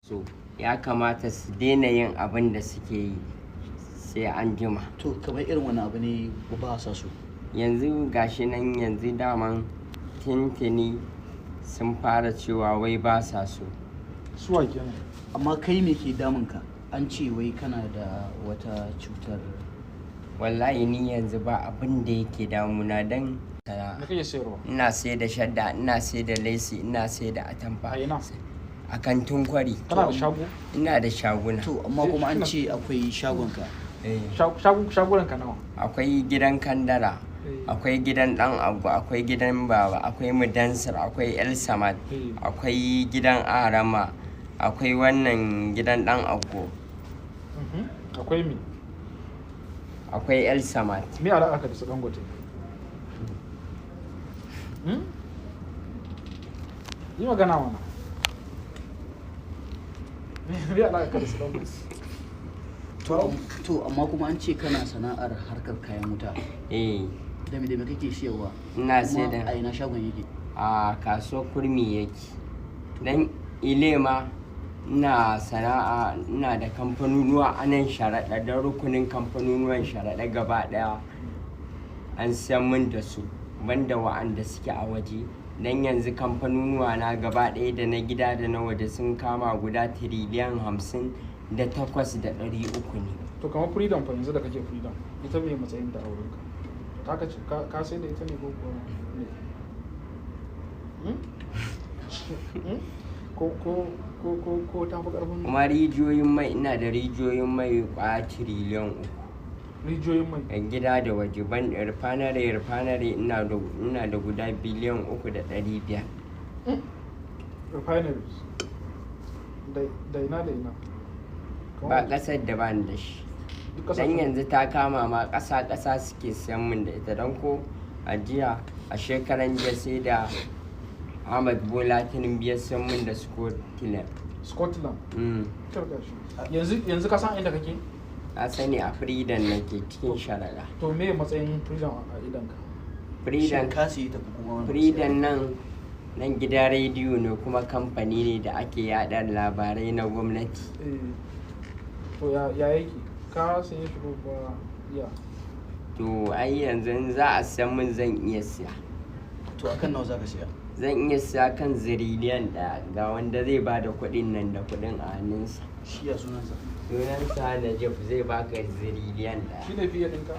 so ya kamata su daina yin abin da suke yi sai an jima. To kamar irin wani abu ne ba sa so? Yanzu gashi nan yanzu daman tintini sun fara cewa wai ba sa so. Suwa kenan. Amma kai me ke damunka? An ce wai kana da wata cutar. Wallahi ni yanzu ba abin da yake damuna dan Me kake sayarwa? ina sai da shadda, ina sai da lesi, ina sai da atamfa. A ina? A kantin kwari. Kana da shago? Ina da shaguna. To amma kuma an ce akwai shagonka. Shagunan ka nawa? Akwai gidan kandara, akwai gidan dan abu, akwai gidan baba, akwai mudansir, akwai el samad, akwai gidan arama, akwai wannan gidan dan ago. Akwai mi? Akwai el samad. Me alaƙa ka da su Dangote? Yi magana mana. Me alaƙa ka da su Dangote? To amma kuma an ce kana sana'ar harkar kayan wuta. Da me kake siyarwa? Ina sai da a ina shagon yake? a kasuwar kurmi yake. Dan ilema ina sana'a, ina da kamfanonuwa a nan sharaɗa, da rukunin kamfanonuwan sharaɗa gaba ɗaya an siyan min da su banda wa'anda suke a waje. Dan yanzu kamfanonuwa na gaba ɗaya da na gida da na waje sun kama guda tiriliyan 58,300 ne. To kamar freedom fa yanzu da kake freedom, ita me matsayin da auren ka? Ka sai da ita ne ko ko ta fi ƙarfin? Kuma rijiyoyin mai, ina da rijiyoyin mai kwaya tiriliyan 3. Rijiyoyin mai? Yan gida da waje, ban refinery ina da guda biliyan 3.500. Refineries? Da ina? Ba ƙasar da ba ni da shi. Dan yanzu ta kama ma ƙasa suke siyan min da ita. Don ko a jiya, a shekaran jiya sai da Ahmad Bola Tinubu ya siyan min da Scotland? Yanzu ka san inda kake? Na sani a Freedom nake cikin sharaɗa. To me matsayin Freedom a idanka? Freedom nan gidan rediyo ne kuma kamfani ne da ake yada labarai na gwamnati. To ya yake? Ka saye shi ko ba ya? To ai yanzu in za a siyan min zan iya siya. To akan nawa za ka siya? Zan iya siya kan sirilian ɗaya, ga wanda zai ba da kuɗin nan da kuɗin a hannunsa. Shi ya sunansa? Sunansa Najib, zai baka sirilian ɗaya. Shi ne fiye ɗinka?